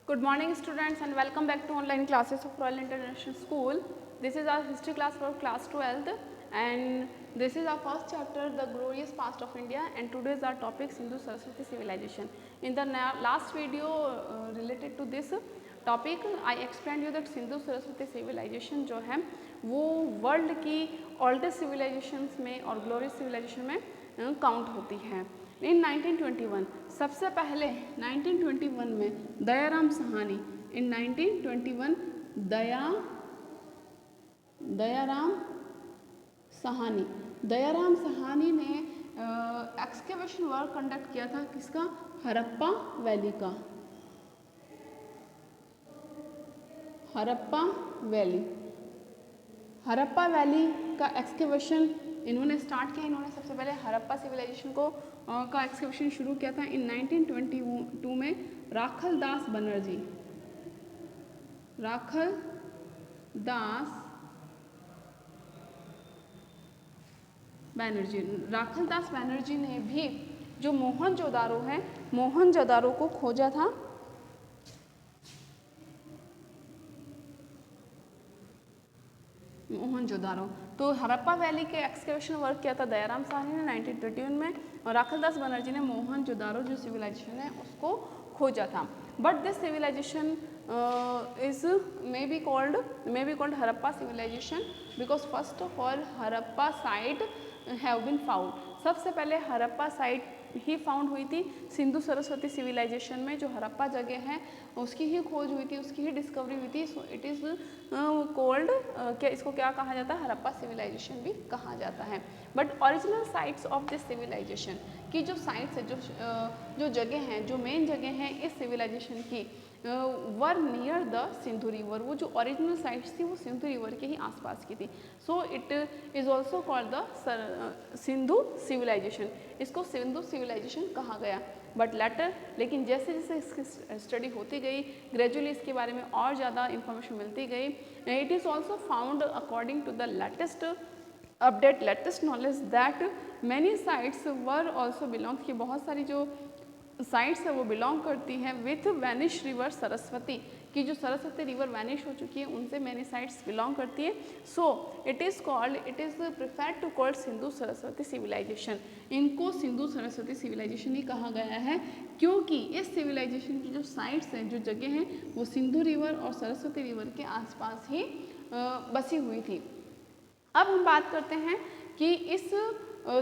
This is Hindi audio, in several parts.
Good morning students and welcome back to online classes of Royal International School. This is our history class for class 12th and this is our first chapter, the glorious past of India, and today is our topic Sindhu Saraswati civilization. In the last video related to this topic I explained you that Sindhu Saraswati civilization जो है वो वर्ल्ड की oldest civilizations में और glorious civilization में काउंट होती है. इन 1921 सबसे पहले 1921 में दयाराम साहनी इन 1921 दयाराम साहनी ने एक्सकेवेशन वर्क कंडक्ट किया था. किसका? हड़प्पा वैली का. हड़प्पा वैली का एक्सकेवेशन इन्होंने स्टार्ट किया. इन्होंने सबसे पहले हड़प्पा सिविलाइजेशन को का एक्सकेवेशन शुरू किया था इन 1922 में. राखल दास बैनर्जी ने भी जो मोहनजोदारो को खोजा था. तो हड़प्पा वैली के एक्सकेवेशन वर्क किया था दयाराम साहनी ने 1921 में और राखलदास बनर्जी ने मोहनजोदारो जो सिविलाइजेशन है उसको खोजा था. But this civilisation is may be called Harappa civilisation because first of all Harappa site have been found. सबसे पहले हड़प्पा साइट ही फाउंड हुई थी सिंधु सरस्वती सिविलाइजेशन में. जो हड़प्पा जगह है उसकी ही खोज हुई थी, उसकी ही डिस्कवरी हुई थी. सो इट इज़ कोल्ड इसको क्या कहा जाता है? हड़प्पा सिविलाइजेशन भी कहा जाता है. But original sites of this civilisation की जो साइट्स है, जो जगह हैं, जो मेन जगह हैं इस सिविलाइजेशन की वर नियर द सिंधु रिवर. वो जो ओरिजिनल साइट्स थी वो सिंधु रिवर के ही आसपास की थी. So it is also called the Sindhu civilisation. इसको सिंधु सिविलाइजेशन कहा गया. बट लेकिन जैसे जैसे इसकी स्टडी होती गई ग्रेजुअली इसके बारे में और ज़्यादा इंफॉर्मेशन मिलती गई. It is also found according to the latest knowledge that many sites were also belong की बहुत सारी जो साइट्स है वो बिलोंग करती हैं विथ वैनिश रिवर सरस्वती की. जो सरस्वती रिवर वैनिश हो चुकी है उनसे मैनी साइट्स बिलोंग करती है. So it is preferred to called Sindhu Saraswati civilisation. इनको सिंधु सरस्वती सिविलाइजेशन ही कहा गया है क्योंकि इस सिविलाइजेशन की जो साइट्स हैं, जो जगह हैं वो सिंधु रिवर और सरस्वती रिवर के आसपास ही बसी हुई थी. अब हम बात करते हैं कि इस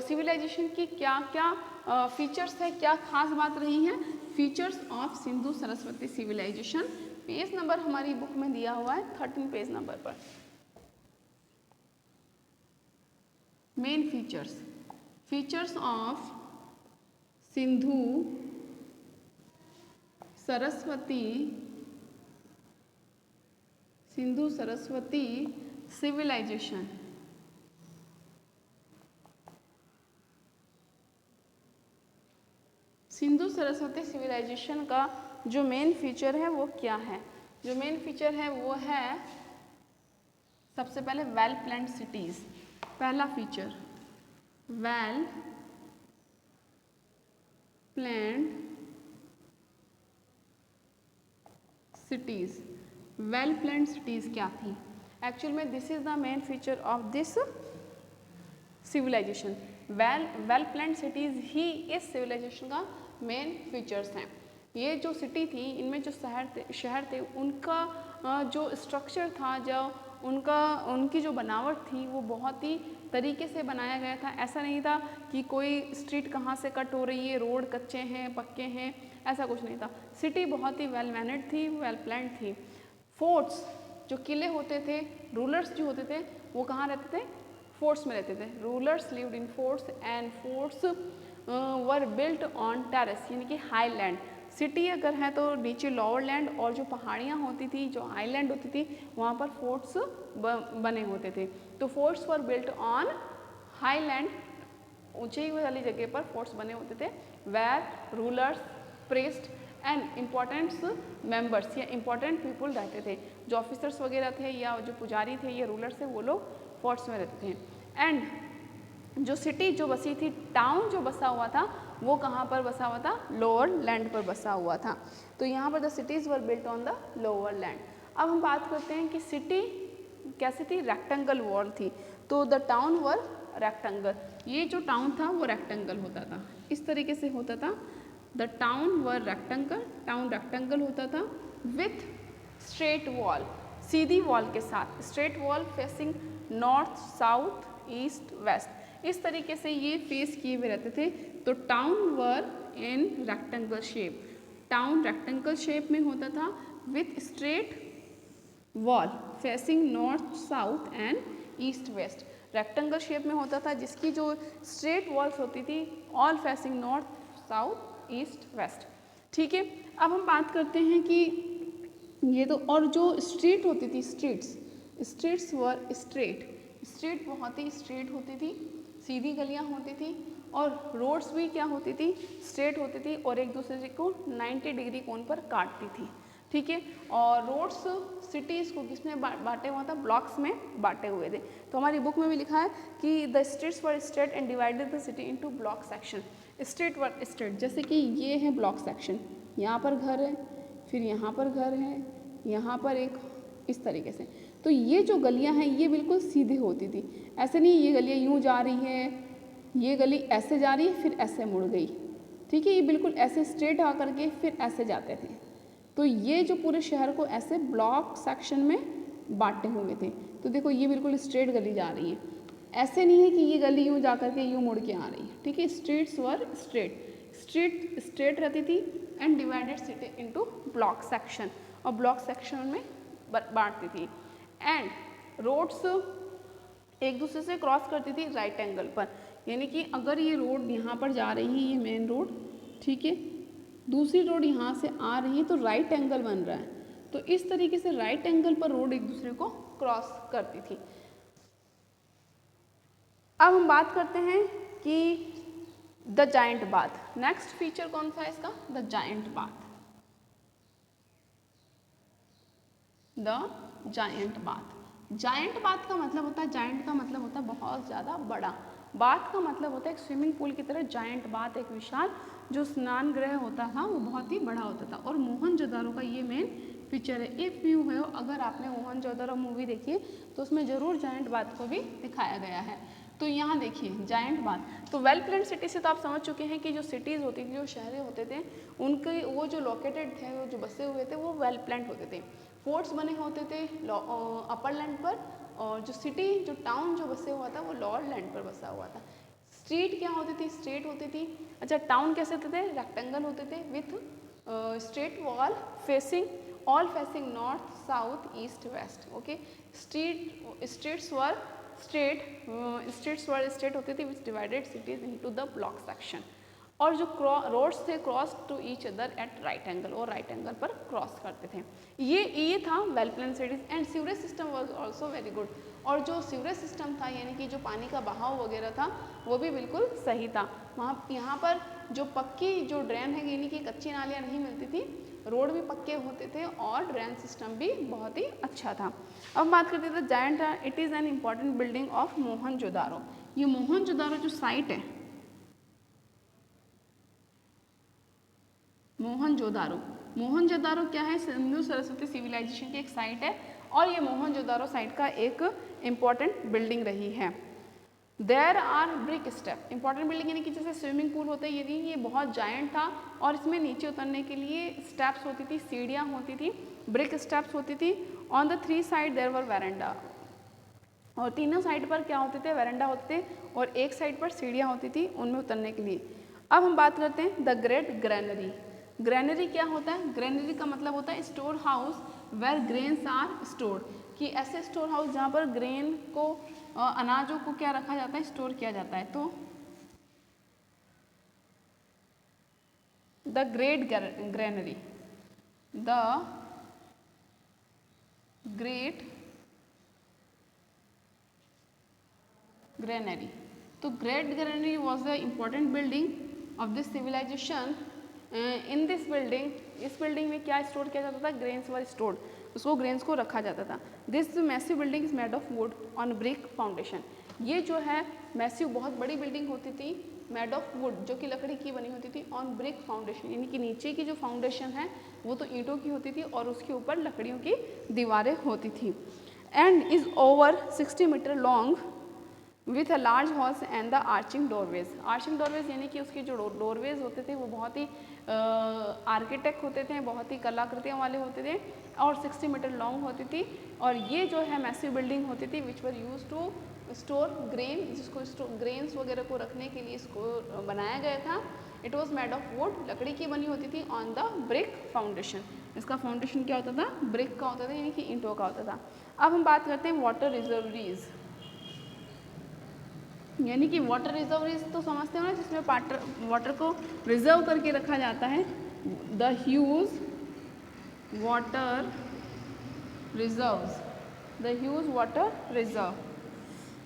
सिविलाइजेशन की क्या क्या फीचर्स है, क्या खास बात रही है. Features of Sindhu Saraswati civilisation. Page number हमारी बुक में दिया हुआ है 13 पेज नंबर पर. Main features of Sindhu Saraswati civilisation. Sindhu Saraswati civilisation का जो मेन फीचर है वो क्या है? जो मेन फीचर है वो है सबसे पहले वेल प्लान्ड सिटीज़. पहला feature well planned cities. Well planned cities क्या थी? एक्चुअल में this is the main feature of this civilization. Well planned cities ही इस सिविलाइजेशन का मेन फीचर्स हैं. ये जो सिटी थी इनमें जो शहर थे उनका जो स्ट्रक्चर था, जो उनकी जो बनावट थी वो बहुत ही तरीके से बनाया गया था. ऐसा नहीं था कि कोई स्ट्रीट कहाँ से कट हो रही है, रोड कच्चे हैं पक्के हैं, ऐसा कुछ नहीं था. सिटी बहुत ही वेल मैनेड थी, वेल प्लान्ड थी. फोर्ट्स जो किले होते थे, रूलर्स जो होते थे वो कहाँ रहते थे? फोर्ट्स में रहते थे. Rulers lived in forts and forts were built on terrace यानी कि हाई लैंड. सिटी अगर है तो नीचे लोअर लैंड और जो पहाड़ियाँ होती थी, जो आइलैंड होती थी वहाँ पर फोर्ट्स बने होते थे. तो forts were built on high land, ऊंचाई वाली जगह पर फोर्ट्स बने होते थे. Where rulers, priest and importants members या इम्पॉर्टेंट पीपल रहते थे. जो ऑफिसर्स वगैरह थे या जो पुजारी थे या रूलर्स थे वो लोग फोर्ट्स में रहते थे. एंड जो सिटी जो बसी थी, टाउन जो बसा हुआ था वो कहाँ पर बसा हुआ था, लोअर लैंड पर बसा हुआ था। तो यहाँ पर the cities were built on the lower land. अब हम बात करते हैं कि सिटी कैसी थी, रेक्टेंगल वॉल थी, तो द टाउन वर रेक्टेंगल, ये जो टाउन था वो रेक्टेंगल होता था, इस तरीके से होता था। The town were rectangle, town rectangle होता था with straight wall, Sidhi wall के साथ, straight wall facing north south east waste, इस तरीके से ये फेस किए हुए रहते थे। तो town were in rectangle shape, town rectangle shape में होता था with straight wall facing north south and east west, rectangle shape में होता था जिसकी जो स्ट्रेट वॉल्स होती थी all facing north south east waste. ठीक है, अब हम बात करते हैं कि ये तो, और जो स्ट्रीट होती थी, स्ट्रीट्स वर स्ट्रेट, स्ट्रीट बहुत ही स्ट्रेट होती थी, सीधी गलियां होती थी, और रोड्स भी क्या होती थी, स्ट्रेट होती थी और एक दूसरे को 90 डिग्री कोण पर काटती थी। ठीक है, और रोड्स सिटीज़ को किसमें बांटे हुआ था, ब्लॉक्स में बांटे हुए थे। तो हमारी बुक में भी लिखा है कि the streets were straight and divided the city into block section. Street were straight, जैसे कि ये है ब्लॉक सेक्शन, यहाँ पर घर है, फिर यहाँ पर घर है, यहाँ पर एक, इस तरीके से। तो ये जो गलियाँ हैं ये बिल्कुल सीधी होती थी, ऐसे नहीं ये गलियाँ यूँ जा रही है, ये गली ऐसे जा रही है फिर ऐसे मुड़ गई। ठीक है, ये बिल्कुल ऐसे स्ट्रेट आकर के फिर ऐसे जाते थे। तो ये जो पूरे शहर को ऐसे ब्लॉक सेक्शन में बांटे हुए थे। तो देखो ये बिल्कुल स्ट्रेट गली जा रही है, ऐसे नहीं है कि ये गली यूँ जा करके यूँ मुड़ के आ रही है। ठीक है, streets were straight, street straight रहती थी and divided city into block section, और ब्लॉक सेक्शन में बांटती थी। एंड रोड्स एक दूसरे से क्रॉस करती थी राइट एंगल पर, यानी कि अगर ये रोड यहाँ पर जा रही है, ये मेन रोड, ठीक है, दूसरी रोड यहाँ से आ रही है तो राइट एंगल बन रहा है, तो इस तरीके से राइट एंगल पर रोड एक दूसरे को क्रॉस करती थी। अब हम बात करते हैं कि the giant bath, next feature कौन सा है इसका, the giant bath. The giant bath, giant bath का मतलब होता है, जायंट का मतलब होता है बहुत ज़्यादा बड़ा, बाथ का मतलब होता है एक स्विमिंग पूल की तरह, जायंट बाथ एक विशाल जो स्नान गृह होता था वो बहुत ही बड़ा होता था, और मोहनजोदारो का ये मेन फीचर है। इफ़ यू है, अगर आपने मोहनजोदारो मूवी देखी है तो उसमें ज़रूर जायंट बाथ को भी दिखाया गया है। तो यहाँ देखिए जायंट बाथ, तो वेल प्लान्ड सिटी से तो आप समझ चुके हैं कि जो सिटीज़ होती थी, जो शहरें होते थे, उनके वो जो लोकेटेड थे, वो जो बसे हुए थे वो वेल प्लान्ड होते थे, फोर्ट्स बने होते थे अपर लैंड पर, और जो सिटी जो टाउन जो बसे हुआ था वो लोअर लैंड पर बसा हुआ था। स्ट्रीट क्या होती थी, स्ट्रेट होती थी। अच्छा, टाउन कैसे होते थे, रेक्टेंगल होते थे with straight wall facing all facing north south east west. Okay, streets were straight होती थी which divided cities into the block section, और जो रोड्स थे cross to each other at right angle, और राइट एंगल पर क्रॉस करते थे। ये था well plan cities. And sewerage system was also very good, और जो सीवरेज सिस्टम था यानी कि जो पानी का बहाव वगैरह था वो भी बिल्कुल सही था। वहाँ यहाँ पर जो पक्की जो ड्रेन है यानी कि कच्ची नालियाँ नहीं मिलती थी, रोड भी पक्के होते थे और ड्रेन सिस्टम भी बहुत ही अच्छा था। अब बात करते थे giant, it is an important building of Mohenjodaro. ये मोहनजोदारो जो साइट है, मोहनजोदारो क्या है, सिंधु सरस्वती सिविलाइजेशन की एक साइट है, और ये मोहनजोदारो साइट का एक इम्पॉर्टेंट बिल्डिंग रही है। There are brick step, important building यानी कि जैसे स्विमिंग पूल होता है, यदि ये बहुत जायंट था और इसमें नीचे उतरने के लिए स्टेप्स होती थी, सीढ़ियाँ होती थी, ब्रिक स्टेप्स होती थी। On the 3 side there were veranda, और तीनों साइड पर क्या होते थे, वेरेंडा होते थे, और एक साइड पर सीढ़ियाँ होती थी उनमें उतरने के लिए। अब हम बात करते हैं द ग्रेट ग्रैनरी। ग्रैनरी क्या होता है, ग्रैनरी का मतलब होता है storehouse where grains are stored, कि ऐसे स्टोर हाउस जहाँ पर ग्रेन को अनाजों को क्या रखा जाता है, स्टोर किया जाता है। तो the great granary, the great granary, तो great granary was the important building of this civilization. In this building, इस बिल्डिंग में क्या स्टोर किया जाता था, ग्रेन्स वर स्टोर्ड, उसको ग्रेन्स को रखा जाता था। This massive building is made of wood on brick foundation, ये जो है मैसिव बहुत बड़ी बिल्डिंग होती थी, मेड ऑफ वुड जो कि लकड़ी की बनी होती थी, ऑन ब्रिक फाउंडेशन यानी कि नीचे की जो फाउंडेशन है वो तो ईंटों की होती थी और उसके ऊपर लकड़ियों की दीवारें होती थी। And is over 60 metre long with a large halls and the arching doorways. Arching doorways यानी कि उसके जो डोरवेज होते थे वो बहुत ही आर्किटेक्ट होते थे, बहुत ही कलाकृतियों वाले होते थे और 60 मीटर लॉन्ग होती थी। और ये जो है मैसिव बिल्डिंग होती थी विच were use to store grain, जिसको ग्रेन्स वगैरह को रखने के लिए इसको बनाया गया था। It was made of would, लकड़ी की बनी होती थी, ऑन द ब्रिक फाउंडेशन। इसका फाउंडेशन क्या होता था? ब्रिक का होता था यानी कि ईंटों का होता था। अब हम बात करते हैं वाटर रिजर्वरीज, यानी कि वाटर रिजर्वरीज तो समझते हो ना, जिसमें वाटर को रिजर्व करके रखा जाता है। The huge water reserves, the huge water reserve.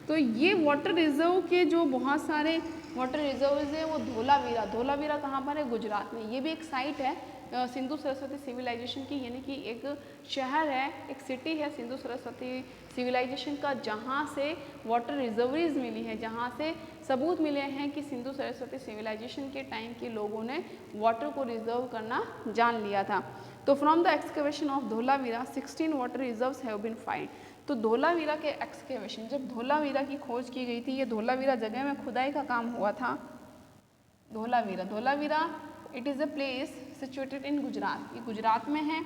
तो ये वाटर रिजर्व के जो बहुत सारे वाटर रिजर्व्स है वो धोलावीरा, धोलावीरा कहाँ पर है? गुजरात में। ये भी एक साइट है सिंधु सरस्वती सिविलाइजेशन की, यानी कि एक शहर है, एक सिटी है सिंधु सरस्वती सिविलाइजेशन का, जहाँ से वाटर रिजर्वरीज मिली है, जहाँ से सबूत मिले हैं कि सिंधु सरस्वती सिविलाइजेशन के टाइम के लोगों ने वाटर को रिजर्व करना जान लिया था। तो from the excavation of Dholavira 16 water reserves have been find. तो धोलावीरा के एक्सकेवेशन, जब धोलावीरा की खोज की गई थी, ये धोलावीरा जगह में खुदाई का काम हुआ था। Dholavira it is a place situated in Gujarat, ये गुजरात में है।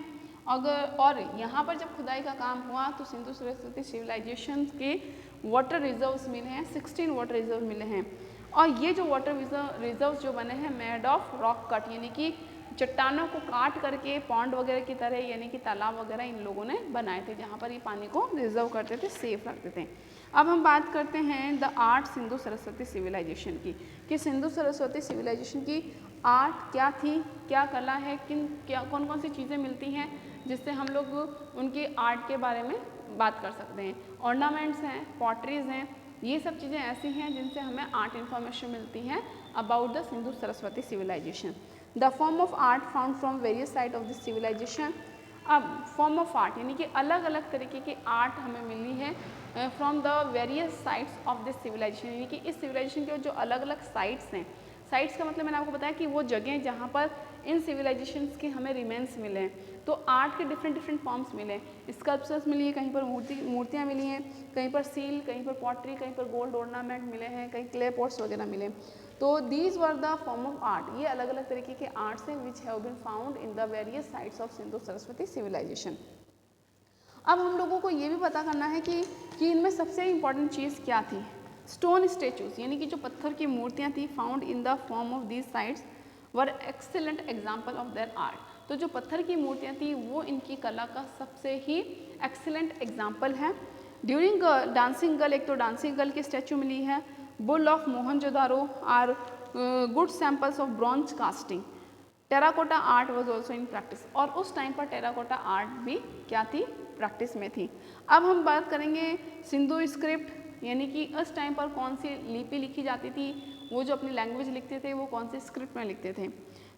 और यहाँ पर जब खुदाई का काम हुआ तो सिंधु सरस्वती सिविलाइजेशन के वाटर रिजर्व्स मिले हैं, 16 वाटर रिजर्व मिले हैं। और ये जो वाटर रिजर्व्स जो बने हैं मेड ऑफ रॉक कट, यानी कि चट्टानों को काट करके पॉन्ड वगैरह की तरह, यानी कि तालाब वगैरह इन लोगों ने बनाए थे, जहाँ पर ये पानी को रिजर्व करते थे, सेफ रखते थे। अब हम बात करते हैं the art Sindhu Saraswati civilisation की, कि सिंधु सरस्वती सिविलाइजेशन की आर्ट क्या थी, क्या कला है, कौन कौन सी चीज़ें मिलती हैं जिससे हम लोग उनकी आर्ट के बारे में बात कर सकते हैं। ऑर्नामेंट्स हैं, पॉटरीज हैं, ये सब चीज़ें ऐसी हैं जिनसे हमें आर्ट इन्फॉर्मेशन मिलती है about the Sindhu Saraswati civilisation. The form of art found from various site of this civilisation. अब फॉर्म ऑफ आर्ट यानी कि अलग अलग तरीके की आर्ट हमें मिली है from the various sites of this civilisation, यानी कि इस सिविलाइजेशन के जो अलग अलग साइट्स हैं। साइट्स का मतलब मैंने आपको बताया कि वो जगह जहाँ पर इन सिविलाइजेशंस के हमें रिमेन्स मिले हैं। तो आर्ट के डिफरेंट फॉर्म्स मिले हैं, स्कल्पचर्स मिली है, कहीं पर मूर्तियाँ मिली हैं, कहीं पर सील, कहीं पर पॉटरी, कहीं पर गोल्ड ऑर्नामेंट मिले हैं, कहीं क्ले पॉट्स वगैरह मिले। तो these were the form of art, ये अलग अलग तरीके के आर्ट्स हैं which have been found in the various sites of Sindhu Saraswati civilisation. अब हम लोगों को ये भी पता करना है कि इनमें सबसे इम्पॉर्टेंट चीज़ क्या थी। स्टोन स्टेचूज यानी कि जो पत्थर की मूर्तियाँ थी found in the form of these sites were excellent example of their art. तो जो पत्थर की मूर्तियाँ थी वो इनकी कला का सबसे ही एक्सेलेंट एग्जाम्पल है। ड्यूरिंग डांसिंग गर्ल, एक तो डांसिंग गर्ल की स्टैचू मिली है। Bull of Mohenjodaro are good samples of bronze casting. Terracotta art was also in practice, और उस टाइम पर टेराकोटा आर्ट भी क्या थी? प्रैक्टिस में थी। अब हम बात करेंगे सिंधु स्क्रिप्ट, यानी कि उस टाइम पर कौन सी लिपि लिखी जाती थी, वो जो अपनी लैंग्वेज लिखते थे वो कौन सी स्क्रिप्ट में लिखते थे।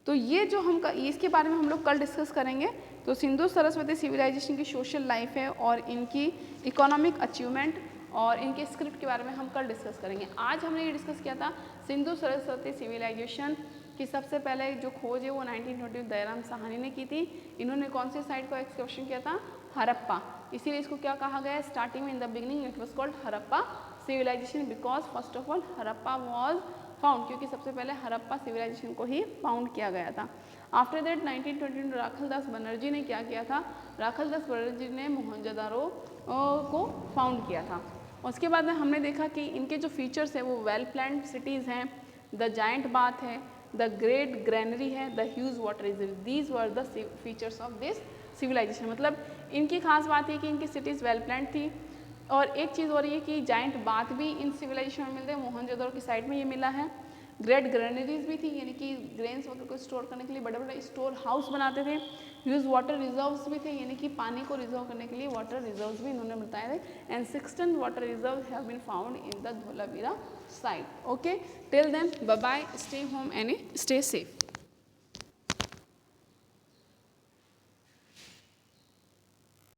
तो ये जो इसके बारे में हम लोग कल डिस्कस करेंगे। तो सिंधु सरस्वती सिविलाइजेशन की सोशल लाइफ है और इनकी इकोनॉमिक अचीवमेंट और इनके स्क्रिप्ट के बारे में हम कल डिस्कस करेंगे। आज हमने ये डिस्कस किया था सिंधु सरस्वती सिविलाइजेशन की सबसे पहले जो खोज है वो 1920 दयाराम साहनी ने की थी। इन्होंने कौन सी साइट को एक्सकर्शन किया था? हड़प्पा। इसीलिए इसको क्या कहा गया है? स्टार्टिंग में in the beginning it was called Harappa civilisation because first of all Harappa was found, क्योंकि सबसे पहले हड़प्पा सिविलाइजेशन को ही फाउंड किया गया था। आफ्टर दैट 1920 राखलदास बनर्जी ने क्या किया था? राखलदास बनर्जी ने मोहनजोदारो को फाउंड किया था। उसके बाद में हमने देखा कि इनके जो फीचर्स हैं वो वेल प्लान्ड सिटीज़ हैं, द जाइंट बाथ है, द ग्रेट ग्रैनरी है, the huge water reserve. These were the features of this civilisation. मतलब इनकी खास बात है कि इनकी सिटीज़ वेल प्लान्ड थी। और एक चीज़ और ये कि जाइंट बाथ भी इन सिविलाइजेशन में मिलते हैं, मोहनजोदड़ो की साइड में ये मिला है। ग्रेट ग्रैनरीज भी थी, यानी कि ग्रेन्स वगैरह को स्टोर करने के लिए बड़े बड़े स्टोर हाउस बनाते थे। ह्यूज वाटर रिजर्व्स भी थे, यानी कि पानी को रिजर्व करने के लिए वाटर रिजर्व्स भी इन्होंने बताए थे। And 16 water reserve have been found in the Dholavira site. Okay, till then bye bye, stay home and stay safe.